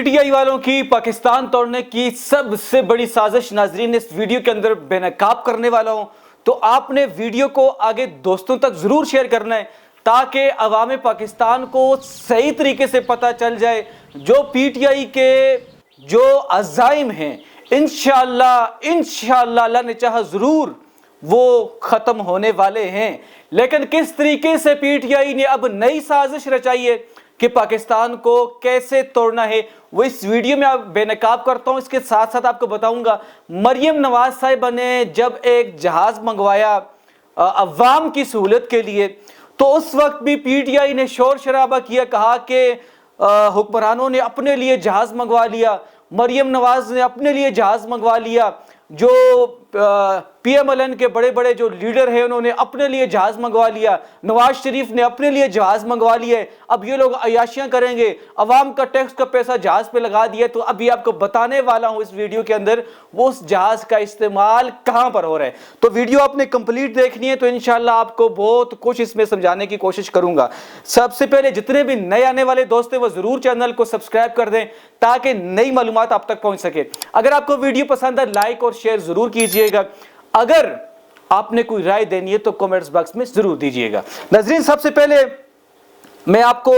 T I والوں کی پاکستان توڑنے کی سب سے بڑی سازش ناظرین اس ویڈیو کے اندر بے نقاب کرنے والا ہوں، تو آپ نے ویڈیو کو آگے دوستوں تک ضرور شیئر کرنا ہے تاکہ عوام پاکستان کو صحیح طریقے سے پتہ چل جائے جو پی ٹی آئی کے جو عزائم ہیں انشاءاللہ اللہ نے چاہا ضرور وہ ختم ہونے والے ہیں، لیکن کس طریقے سے پی ٹی آئی نے اب نئی سازش رچائی ہے کہ پاکستان کو کیسے توڑنا ہے وہ اس ویڈیو میں آپ بے نقاب کرتا ہوں۔ اس کے ساتھ ساتھ آپ کو بتاؤں گا مریم نواز صاحبہ نے جب ایک جہاز منگوایا عوام کی سہولت کے لیے تو اس وقت بھی پی ٹی آئی نے شور شرابہ کیا، کہا کہ حکمرانوں نے اپنے لیے جہاز منگوا لیا، مریم نواز نے اپنے لیے جہاز منگوا لیا، جو پی ایم ایل این کے بڑے بڑے جو لیڈر ہیں انہوں نے اپنے لیے جہاز منگوا لیا، نواز شریف نے اپنے لیے جہاز منگوا لیا ہے، اب یہ لوگ عیاشیاں کریں گے، عوام کا ٹیکس کا پیسہ جہاز پہ لگا دیا۔ تو ابھی آپ کو بتانے والا ہوں اس ویڈیو کے اندر وہ اس جہاز کا استعمال کہاں پر ہو رہا ہے، تو ویڈیو آپ نے کمپلیٹ دیکھنی ہے، تو انشاءاللہ آپ کو بہت کچھ اس میں سمجھانے کی کوشش کروں گا۔ سب سے پہلے جتنے بھی نئے آنے والے دوست ہیں وہ ضرور چینل کو سبسکرائب کر دیں تاکہ نئی معلومات آپ تک پہنچ سکے۔ اگر آپ کو ویڈیو پسند ہے لائک اور شیئر ضرور کیجئے گا، اگر آپ نے کوئی رائے دینی ہے تو کومنٹس باکس میں ضرور دیجئے گا۔ ناظرین سب سے پہلے میں آپ کو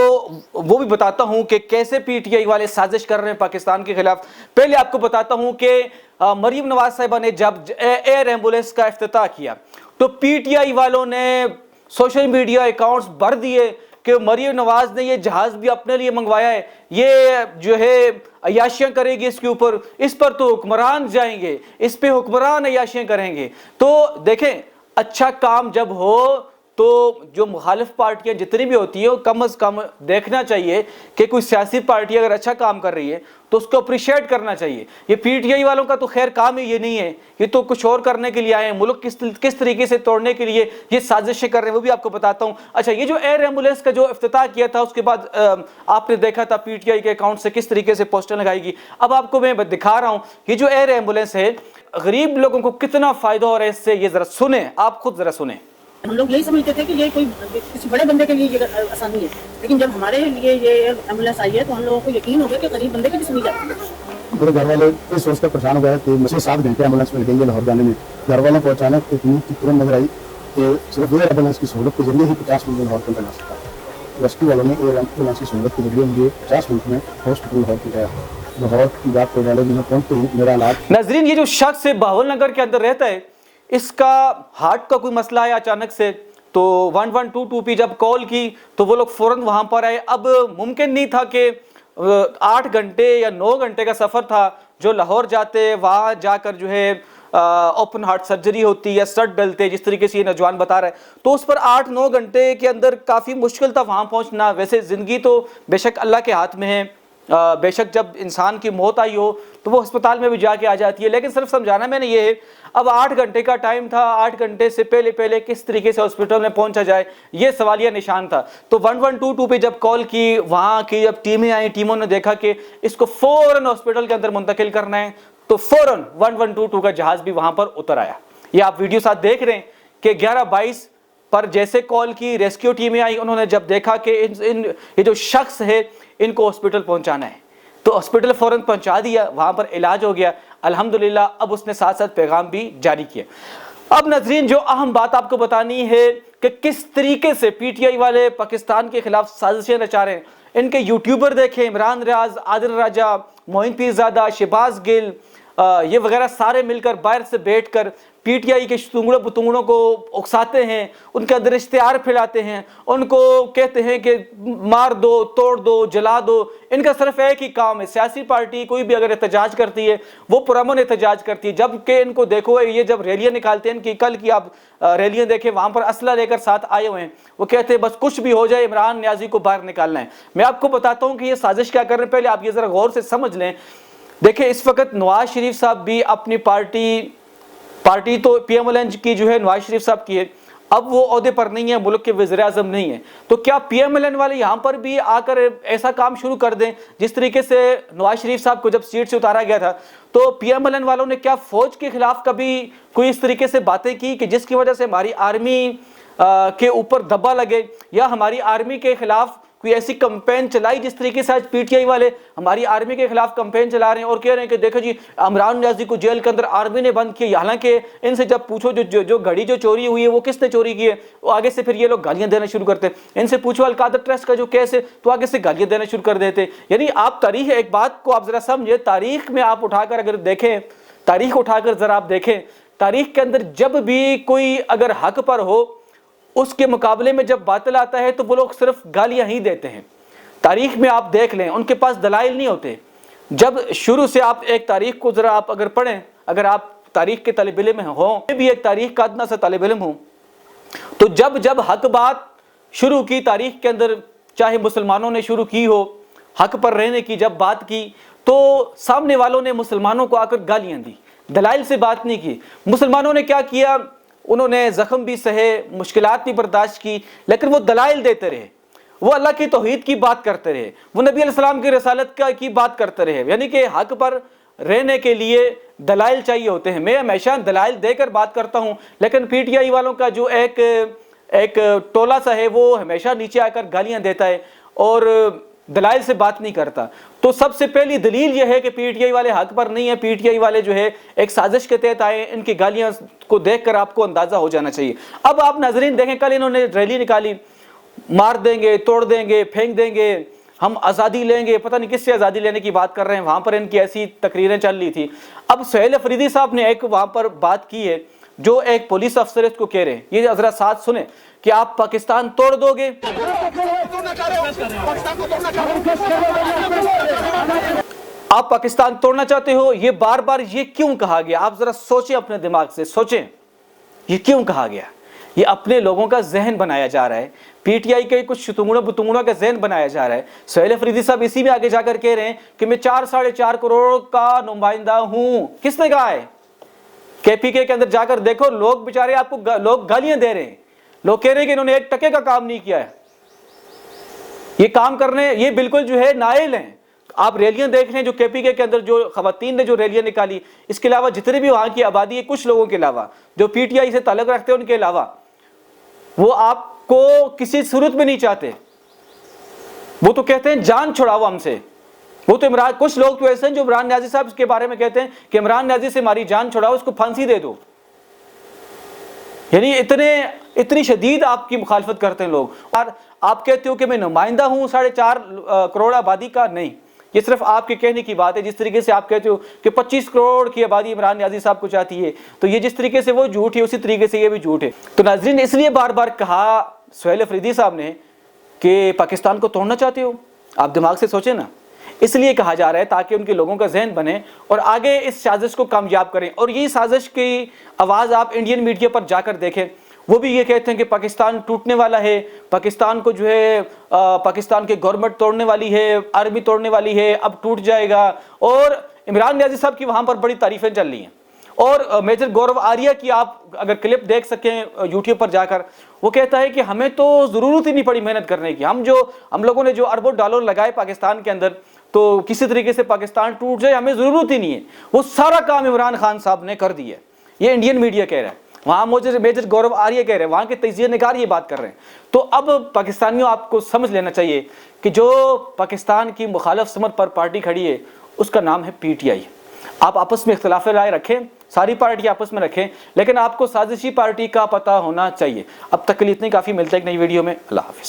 وہ بھی بتاتا ہوں کہ کیسے پی ٹی آئی والے سازش کر رہے ہیں پاکستان کے خلاف۔ پہلے آپ کو بتاتا ہوں کہ مریم نواز صاحبہ نے جب ایئر ایمبولینس کا افتتاح کیا تو پی ٹی آئی والوں نے سوشل میڈیا اکاؤنٹس بھر دیے کہ مریم نواز نے یہ جہاز بھی اپنے لیے منگوایا ہے، یہ جو ہے عیاشیاں کرے گی اس کے اوپر، اس پر تو حکمران جائیں گے، اس پہ حکمران عیاشیاں کریں گے۔ تو دیکھیں اچھا کام جب ہو تو جو مخالف پارٹیاں جتنی بھی ہوتی ہیں کم از کم دیکھنا چاہیے کہ کوئی سیاسی پارٹی اگر اچھا کام کر رہی ہے تو اس کو اپریشیٹ کرنا چاہیے۔ یہ پی ٹی آئی والوں کا تو خیر کام ہی یہ نہیں ہے، یہ تو کچھ اور کرنے کے لیے آئے ہیں، ملک کس طریقے سے توڑنے کے لیے یہ سازشیں کر رہے ہیں وہ بھی آپ کو بتاتا ہوں۔ اچھا یہ جو ایئر ایمبولینس کا جو افتتاح کیا تھا اس کے بعد آپ نے دیکھا تھا پی ٹی آئی کے اکاؤنٹ سے کس طریقے سے پوسٹر لگائی گی۔ اب آپ کو میں دکھا رہا ہوں یہ جو ایئر ایمبولینس ہے غریب لوگوں کو کتنا فائدہ ہو رہا ہے اس سے، یہ ذرا سنیں، آپ خود ذرا سنیں۔ ہم لوگ یہی سمجھتے تھے کہ یہ کوئی کسی بڑے بندے کے لیے یہ آسانی ہے، لیکن جب ہمارے لیے یہ ایمبولینس آئی ہے تو ہم لوگوں کو یقین ہو گیا کہ غریب بندے کی بھی سنی جاتی ہے۔ میرے گھر والے اس سوچ کر پریشان ہو گئے کہ مجھے 7 گھنٹے ایمبولینس میں لگیں گے لاہور جانے میں۔ گھر والوں کو اچانک ایک نیوز کی ترنت نظر آئی کہ صرف ایئر ایمبولینس کی سہولت کے ذریعے ہی 50 منٹ میں لاہور پہنچا جا سکتا ہے۔ ریسکیو والوں نے ایئر ایمبولینس کی سہولت کے ذریعے مجھے 50 منٹ میں ہاسپٹل لاہور پہنچایا۔ لاہور کی بات کرنے والے میں پہنچتے ہی میرا علاج۔ ناظرین یہ جو شخص بہاول نگر کے اندر رہتا ہے اس کا ہارٹ کا کوئی مسئلہ ہے اچانک سے، تو 1122 پہ جب کال کی تو وہ لوگ فوراً وہاں پر آئے۔ اب ممکن نہیں تھا کہ 8 گھنٹے یا 9 گھنٹے کا سفر تھا جو لاہور جاتے، وہاں جا کر جو ہے اوپن ہارٹ سرجری ہوتی یا سٹ ڈلتے جس طریقے سے یہ نوجوان بتا رہا ہے، تو اس پر 8-9 گھنٹے کے اندر کافی مشکل تھا وہاں پہنچنا۔ ویسے زندگی تو بے شک اللہ کے ہاتھ میں ہے، بے شک جب انسان کی موت آئی ہو تو وہ ہسپتال میں بھی جا کے آ جاتی ہے، لیکن صرف سمجھانا میں نے یہ ہے اب 8 گھنٹے کا ٹائم تھا، 8 گھنٹے سے پہلے کس طریقے سے ہسپتال میں پہنچا جائے یہ سوالیہ نشان تھا۔ تو 1122 پہ جب کال کی، وہاں کی جب ٹیمیں آئیں، ٹیموں نے دیکھا کہ اس کو فوراً ہسپتال کے اندر منتقل کرنا ہے تو فوراً 1122 کا جہاز بھی وہاں پر اتر آیا۔ یہ آپ ویڈیو ساتھ دیکھ رہے ہیں کہ 11:22 پر جیسے کال کی ریسکیو ٹیمیں آئی، انہوں نے جب دیکھا کہ یہ جو شخص ہے ان کو ہسپتال پہنچانا ہے تو ہسپتال فوراً پہنچا دیا، وہاں پر علاج ہو گیا الحمدللہ۔ اب اس نے ساتھ ساتھ پیغام بھی جاری کیا۔ اب ناظرین جو اہم بات آپ کو بتانی ہے کہ کس طریقے سے پی ٹی آئی والے پاکستان کے خلاف سازشیں رچا رہے ہیں۔ ان کے یوٹیوبر دیکھیں، عمران ریاض، عادل راجہ، معین پیرزادہ، شہباز گل، یہ وغیرہ سارے مل کر باہر سے بیٹھ کر پی ٹی آئی کے ستونگڑوں پتونگڑوں کو اکساتے ہیں، ان کے اندر اشتہار پھیلاتے ہیں، ان کو کہتے ہیں کہ مار دو، توڑ دو، جلا دو۔ ان کا صرف ایک ہی کام ہے، سیاسی پارٹی کوئی بھی اگر احتجاج کرتی ہے وہ پرامن احتجاج کرتی ہے، جبکہ ان کو دیکھو یہ جب ریلیاں نکالتے ہیں، ان کی کل کی آپ ریلیاں دیکھیں وہاں پر اسلحہ لے کر ساتھ آئے ہوئے ہیں، وہ کہتے ہیں بس کچھ بھی ہو جائے عمران نیازی کو باہر نکالنا ہے۔ میں آپ کو بتاتا ہوں کہ یہ سازش کیا کر رہے ہیں، پہلے آپ یہ ذرا غور سے سمجھ لیں۔ دیکھیں اس وقت نواز شریف صاحب بھی اپنی پارٹی تو پی ایم ایل این کی جو ہے نواز شریف صاحب کی ہے، اب وہ عہدے پر نہیں ہے، ملک کے وزیر اعظم نہیں ہے، تو کیا پی ایم ایل این والے یہاں پر بھی آ کر ایسا کام شروع کر دیں جس طریقے سے نواز شریف صاحب کو جب سیٹ سے اتارا گیا تھا تو پی ایم ایل این والوں نے کیا فوج کے خلاف کبھی کوئی اس طریقے سے باتیں کی کہ جس کی وجہ سے ہماری آرمی کے اوپر دبا لگے یا ہماری آرمی کے خلاف کوئی ایسی کمپین چلائی جس طریقے سے آج پی ٹی آئی والے ہماری آرمی کے خلاف کمپین چلا رہے ہیں اور کہہ رہے ہیں کہ دیکھو جی عمران نیازی کو جیل کے اندر آرمی نے بند کیا، حالانکہ ان سے جب پوچھو جو گھڑی جو چوری ہوئی ہے وہ کس نے چوری کی ہے، وہ آگے سے پھر یہ لوگ گالیاں دینا شروع کرتے ہیں۔ ان سے پوچھو القادر ٹرسٹ کا جو کیس ہے تو آگے سے گالیاں دینا شروع کر دیتے۔ یعنی آپ تاریخ، ایک بات کو آپ ذرا سمجھے، تاریخ میں آپ اٹھا کر اگر دیکھیں، تاریخ اٹھا کر ذرا آپ دیکھیں، تاریخ کے اندر جب بھی کوئی اگر حق پر ہو اس کے مقابلے میں جب باطل آتا ہے تو وہ لوگ صرف گالیاں ہی دیتے ہیں۔ تاریخ میں آپ دیکھ لیں ان کے پاس دلائل نہیں ہوتے۔ جب شروع سے آپ ایک تاریخ کو ذرا آپ اگر پڑھیں، اگر آپ تاریخ کے طالب علم ہوں، میں بھی ایک تاریخ کا ادنا سا طالب علم ہوں، تو جب حق بات شروع کی تاریخ کے اندر، چاہے مسلمانوں نے شروع کی ہو حق پر رہنے کی، جب بات کی تو سامنے والوں نے مسلمانوں کو آ کر گالیاں دی، دلائل سے بات نہیں کی۔ مسلمانوں نے کیا کیا؟ انہوں نے زخم بھی سہے، مشکلات بھی برداشت کی، لیکن وہ دلائل دیتے رہے، وہ اللہ کی توحید کی بات کرتے رہے، وہ نبی علیہ السلام کی رسالت کی بات کرتے رہے۔ یعنی کہ حق پر رہنے کے لیے دلائل چاہیے ہوتے ہیں۔ میں ہمیشہ دلائل دے کر بات کرتا ہوں، لیکن پی ٹی آئی والوں کا جو ایک ٹولہ سا ہے وہ ہمیشہ نیچے آ کر گالیاں دیتا ہے اور دلائل سے بات نہیں کرتا۔ تو سب سے پہلی دلیل یہ ہے کہ پی ٹی آئی والے حق پر نہیں ہیں، پی ٹی آئی والے جو ہے ایک سازش کے تحت آئے۔ ان کی گالیاں کو دیکھ کر آپ کو اندازہ ہو جانا چاہیے۔ اب آپ ناظرین دیکھیں، کل انہوں نے ریلی نکالی، مار دیں گے، توڑ دیں گے، پھینک دیں گے، ہم آزادی لیں گے، پتہ نہیں کس سے آزادی لینے کی بات کر رہے ہیں، وہاں پر ان کی ایسی تقریریں چل رہی تھی۔ اب سہیل افریدی صاحب نے ایک وہاں پر بات کی ہے، جو ایک پولیس افسر اس کو کہہ رہے ہیں، یہ ذرا ساتھ سنیں کہ آپ پاکستان توڑ دو گے، آپ پاکستان توڑنا چاہتے ہو، یہ بار بار یہ کیوں کہا گیا؟ آپ ذرا سوچیں، اپنے دماغ سے سوچیں یہ کیوں کہا گیا۔ یہ اپنے لوگوں کا ذہن بنایا جا رہا ہے، پی ٹی آئی کے کچھ شتونگڑوں بتونگڑوں کا ذہن بنایا جا رہا ہے۔ سہیل افریدی صاحب اسی میں آگے جا کر کہہ رہے ہیں کہ میں 4.5 کروڑ کا نمائندہ ہوں۔ کس نے کہا ہے؟ کے پی کے اندر جا کر دیکھو، لوگ بیچارے آپ کو لوگ گالیاں دے رہے ہیں، لوگ کہہ رہے ہیں کہ انہوں نے 1 ٹکے کا کام نہیں کیا ہے، یہ کام کرنے یہ بالکل جو ہے نائل ہیں۔ آپ ریلیاں دیکھ رہے ہیں جو کے پی کے اندر جو خواتین نے جو ریلیاں نکالی، اس کے علاوہ جتنے بھی وہاں کی آبادی ہے، کچھ لوگوں کے علاوہ جو پی ٹی آئی سے تعلق رکھتے ہیں ان کے علاوہ، وہ آپ کو کسی صورت میں نہیں چاہتے، وہ تو کہتے ہیں جان چھڑاؤ ہم سے۔ وہ تو کچھ لوگ تو ایسے ہیں جو عمران نیازی صاحب کے بارے میں کہتے ہیں کہ عمران نیازی سے ہماری جان چھڑاؤ، اس کو پھانسی دے دو۔ یعنی اتنی شدید آپ کی مخالفت کرتے ہیں لوگ، اور آپ کہتے ہو کہ میں نمائندہ ہوں 4.5 کروڑ آبادی کا۔ نہیں، یہ صرف آپ کے کہنے کی بات ہے۔ جس طریقے سے آپ کہتے ہو کہ 25 کروڑ کی آبادی عمران نیازی صاحب کو چاہتی ہے، تو یہ جس طریقے سے وہ جھوٹ ہے اسی طریقے سے یہ بھی جھوٹ ہے۔ تو ناظرین، اس لیے بار بار کہا سہیل افریدی صاحب نے کہ پاکستان کو توڑنا چاہتے ہو، آپ دماغ سے سوچیں نا۔ اس لیے کہا جا رہا ہے تاکہ ان کے لوگوں کا ذہن بنے اور آگے اس سازش کو کامیاب کریں۔ اور یہ سازش کی آواز آپ انڈین میڈیا پر جا کر دیکھیں، وہ بھی یہ کہتے ہیں کہ پاکستان ٹوٹنے والا ہے، پاکستان کو جو ہے پاکستان کی گورنمنٹ توڑنے والی ہے، آرمی توڑنے والی ہے، اب ٹوٹ جائے گا۔ اور عمران نیازی صاحب کی وہاں پر بڑی تعریفیں چل رہی ہیں۔ اور میجر گورو آریہ کی آپ اگر کلپ دیکھ سکیں یوٹیوب پر جا کر، وہ کہتا ہے کہ ہمیں تو ضرورت ہی نہیں پڑی محنت کرنے کی، ہم لوگوں نے جو اربوں ڈالر لگائے پاکستان کے اندر تو کسی طریقے سے پاکستان ٹوٹ جائے ہمیں ضرورت ہی نہیں ہے، وہ سارا کام عمران خان صاحب نے کر دیا ہے۔ یہ انڈین میڈیا کہہ رہا ہے، وہاں میجر گورو آریہ کہہ رہے ہیں، وہاں کے تجزیہ نگار یہ بات کر رہے ہیں۔ تو اب پاکستانیوں آپ کو سمجھ لینا چاہیے کہ جو پاکستان کی مخالف سمت پر پارٹی کھڑی ہے اس کا نام ہے پی ٹی آئی۔ آپ آپس میں اختلاف رائے رکھیں، ساری پارٹی آپس میں رکھیں، لیکن آپ کو سازشی پارٹی کا پتہ ہونا چاہیے۔ اب تک کے لیے اتنی کافی، ملتے ہیں ایک نئی ویڈیو میں۔ اللہ حافظ۔